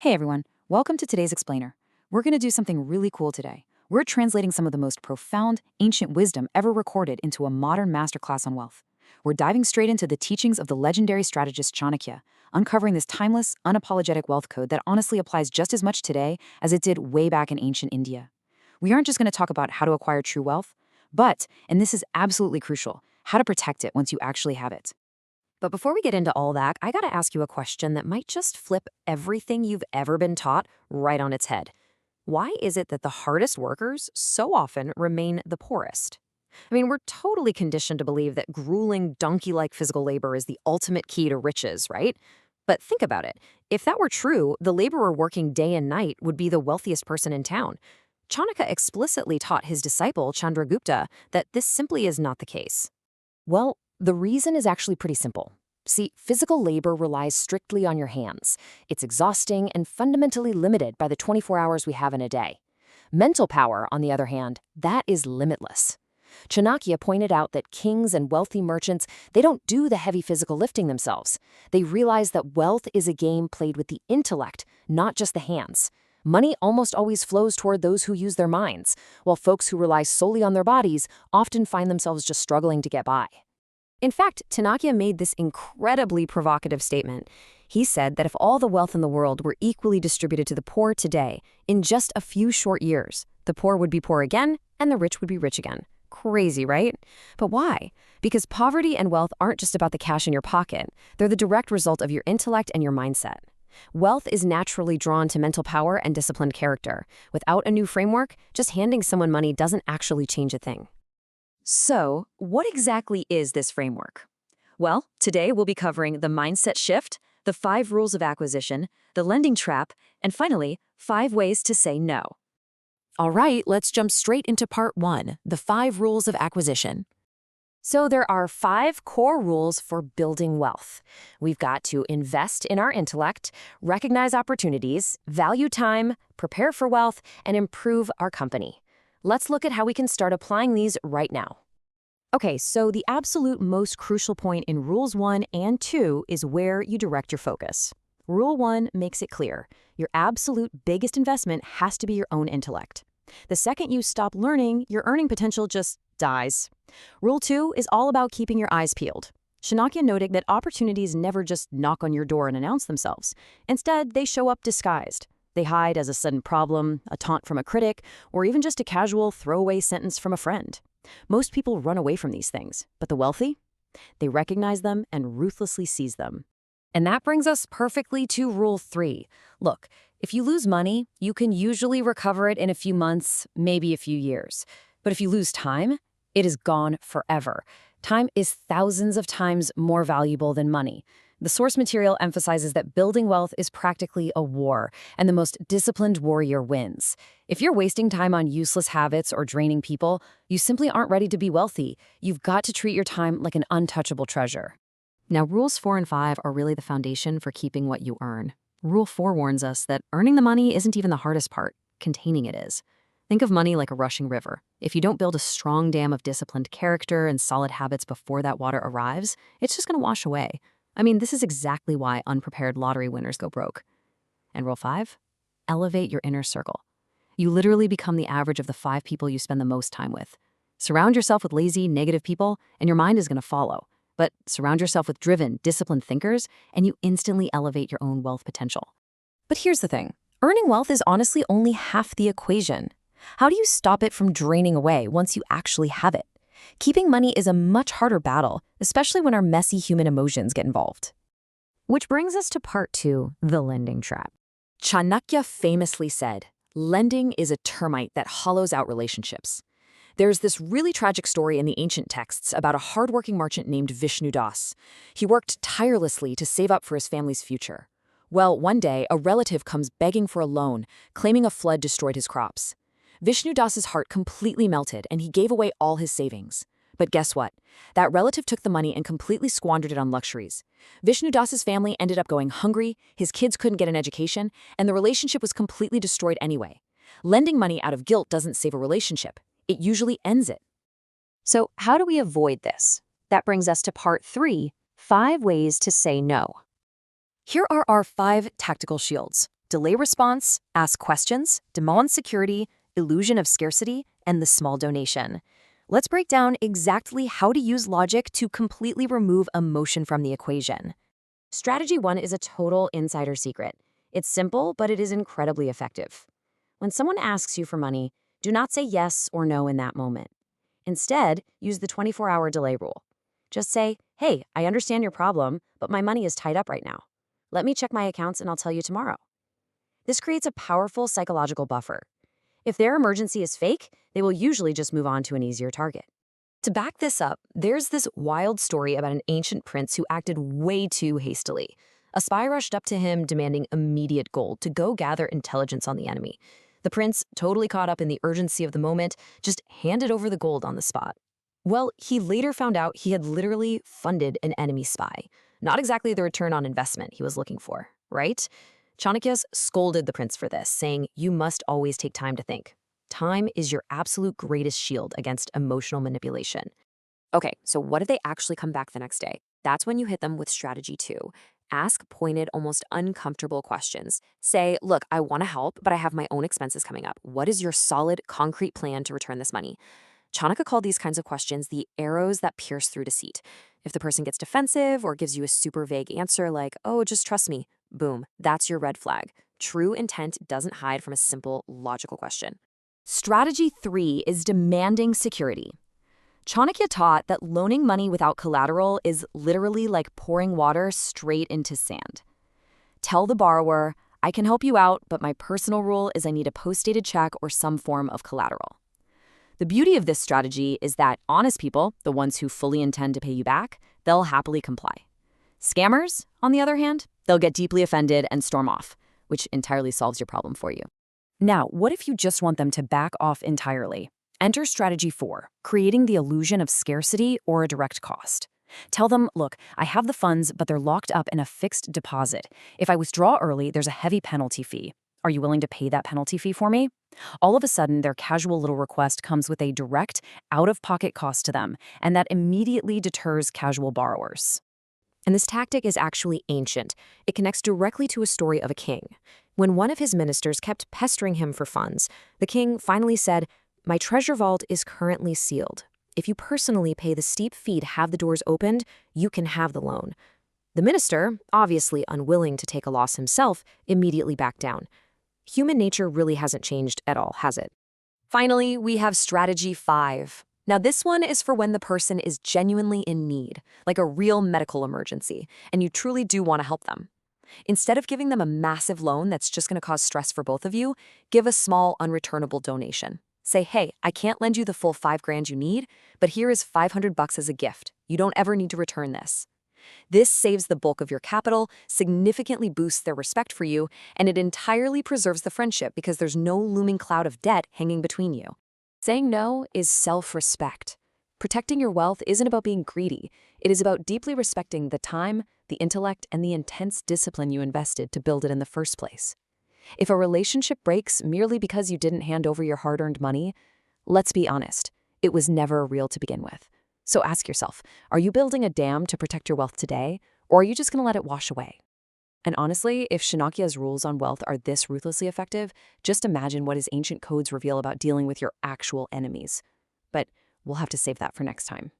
Hey everyone, welcome to today's explainer. We're going to do something really cool today. We're translating some of the most profound, ancient wisdom ever recorded into a modern masterclass on wealth. We're diving straight into the teachings of the legendary strategist Chanakya, uncovering this timeless, unapologetic wealth code that honestly applies just as much today as it did way back in ancient India. We aren't just going to talk about how to acquire true wealth, but, and this is absolutely crucial, how to protect it once you actually have it. But before we get into all that, I gotta ask you a question that might just flip everything you've ever been taught right on its head. Why is it that the hardest workers so often remain the poorest? I mean, we're totally conditioned to believe that grueling, donkey-like physical labor is the ultimate key to riches, right? But think about it. If that were true, the laborer working day and night would be the wealthiest person in town. Chanakya explicitly taught his disciple, Chandragupta, that this simply is not the case. Well, the reason is actually pretty simple. See, physical labor relies strictly on your hands. It's exhausting and fundamentally limited by the 24 hours we have in a day. Mental power, on the other hand, that is limitless. Chanakya pointed out that kings and wealthy merchants, they don't do the heavy physical lifting themselves. They realize that wealth is a game played with the intellect, not just the hands. Money almost always flows toward those who use their minds, while folks who rely solely on their bodies often find themselves just struggling to get by. In fact, Chanakya made this incredibly provocative statement. He said that if all the wealth in the world were equally distributed to the poor today, in just a few short years, the poor would be poor again and the rich would be rich again. Crazy, right? But why? Because poverty and wealth aren't just about the cash in your pocket. They're the direct result of your intellect and your mindset. Wealth is naturally drawn to mental power and disciplined character. Without a new framework, just handing someone money doesn't actually change a thing. So, what exactly is this framework? Well, today we'll be covering the mindset shift, the 5 rules of acquisition, the lending trap, and finally, 5 ways to say no. All right, let's jump straight into part 1, the 5 rules of acquisition. So there are 5 core rules for building wealth. We've got to invest in our intellect, recognize opportunities, value time, prepare for wealth, and improve our company. Let's look at how we can start applying these right now. Okay, so the absolute most crucial point in Rules 1 and 2 is where you direct your focus. Rule 1 makes it clear. Your absolute biggest investment has to be your own intellect. The second you stop learning, your earning potential just dies. Rule 2 is all about keeping your eyes peeled. Chanakya noted that opportunities never just knock on your door and announce themselves. Instead, they show up disguised. They hide as a sudden problem, a taunt from a critic, or even just a casual throwaway sentence from a friend. Most people run away from these things, but the wealthy? They recognize them and ruthlessly seize them. And that brings us perfectly to Rule 3. Look, if you lose money, you can usually recover it in a few months, maybe a few years. But if you lose time, it is gone forever. Time is thousands of times more valuable than money. The source material emphasizes that building wealth is practically a war, and the most disciplined warrior wins. If you're wasting time on useless habits or draining people, you simply aren't ready to be wealthy. You've got to treat your time like an untouchable treasure. Now, Rules 4 and 5 are really the foundation for keeping what you earn. Rule 4 warns us that earning the money isn't even the hardest part. Containing it is. Think of money like a rushing river. If you don't build a strong dam of disciplined character and solid habits before that water arrives, it's just going to wash away. I mean, this is exactly why unprepared lottery winners go broke. And Rule 5? Elevate your inner circle. You literally become the average of the 5 people you spend the most time with. Surround yourself with lazy, negative people, and your mind is going to follow. But surround yourself with driven, disciplined thinkers, and you instantly elevate your own wealth potential. But here's the thing. Earning wealth is honestly only half the equation. How do you stop it from draining away once you actually have it? Keeping money is a much harder battle, especially when our messy human emotions get involved. Which brings us to part 2, the lending trap. Chanakya famously said, "Lending is a termite that hollows out relationships." There's this really tragic story in the ancient texts about a hardworking merchant named Vishnu Das. He worked tirelessly to save up for his family's future. Well, one day, a relative comes begging for a loan, claiming a flood destroyed his crops. Vishnu Das's heart completely melted and he gave away all his savings. But guess what? That relative took the money and completely squandered it on luxuries. Vishnu Das's family ended up going hungry, his kids couldn't get an education, and the relationship was completely destroyed anyway. Lending money out of guilt doesn't save a relationship. It usually ends it. So how do we avoid this? That brings us to part 3, 5 ways to say no. Here are our 5 tactical shields. delay response, ask questions, demand security, illusion of scarcity, and the small donation. Let's break down exactly how to use logic to completely remove emotion from the equation. Strategy 1 is a total insider secret. It's simple, but it is incredibly effective. When someone asks you for money, do not say yes or no in that moment. Instead, use the 24-hour delay rule. Just say, hey, I understand your problem, but my money is tied up right now. Let me check my accounts and I'll tell you tomorrow. This creates a powerful psychological buffer. If their emergency is fake, they will usually just move on to an easier target. To back this up, there's this wild story about an ancient prince who acted way too hastily. A spy rushed up to him demanding immediate gold to go gather intelligence on the enemy. The prince, totally caught up in the urgency of the moment, just handed over the gold on the spot. Well, he later found out he had literally funded an enemy spy. Not exactly the return on investment he was looking for, right? Chanakya scolded the prince for this, saying, "You must always take time to think. Time is your absolute greatest shield against emotional manipulation." Okay, so what if they actually come back the next day? That's when you hit them with strategy 2. Ask pointed, almost uncomfortable questions. Say, look, I want to help, but I have my own expenses coming up. What is your solid, concrete plan to return this money? Chanakya called these kinds of questions the arrows that pierce through deceit. If the person gets defensive or gives you a super vague answer like, oh, just trust me, boom, that's your red flag. True intent doesn't hide from a simple, logical question. Strategy 3 is demanding security. Chanakya taught that loaning money without collateral is literally like pouring water straight into sand. Tell the borrower, I can help you out, but my personal rule is I need a post-dated check or some form of collateral. The beauty of this strategy is that honest people, the ones who fully intend to pay you back, they'll happily comply. Scammers, on the other hand, they'll get deeply offended and storm off, which entirely solves your problem for you. Now, what if you just want them to back off entirely? Enter strategy 4, creating the illusion of scarcity or a direct cost. Tell them, look, I have the funds, but they're locked up in a fixed deposit. If I withdraw early, there's a heavy penalty fee. Are you willing to pay that penalty fee for me? All of a sudden, their casual little request comes with a direct, out-of-pocket cost to them, and that immediately deters casual borrowers. And this tactic is actually ancient. It connects directly to a story of a king. When one of his ministers kept pestering him for funds, the king finally said, my treasure vault is currently sealed. If you personally pay the steep fee to have the doors opened, you can have the loan. The minister, obviously unwilling to take a loss himself, immediately backed down. Human nature really hasn't changed at all, has it? Finally, we have strategy 5. Now, this one is for when the person is genuinely in need, like a real medical emergency, and you truly do want to help them. Instead of giving them a massive loan that's just going to cause stress for both of you, give a small, unreturnable donation. Say, hey, I can't lend you the full $5,000 you need, but here is $500 as a gift. You don't ever need to return this. This saves the bulk of your capital, significantly boosts their respect for you, and it entirely preserves the friendship because there's no looming cloud of debt hanging between you. Saying no is self-respect. Protecting your wealth isn't about being greedy. It is about deeply respecting the time, the intellect, and the intense discipline you invested to build it in the first place. If a relationship breaks merely because you didn't hand over your hard-earned money, let's be honest, it was never real to begin with. So ask yourself, are you building a dam to protect your wealth today, or are you just going to let it wash away? And honestly, if Chanakya's rules on wealth are this ruthlessly effective, just imagine what his ancient codes reveal about dealing with your actual enemies. But we'll have to save that for next time.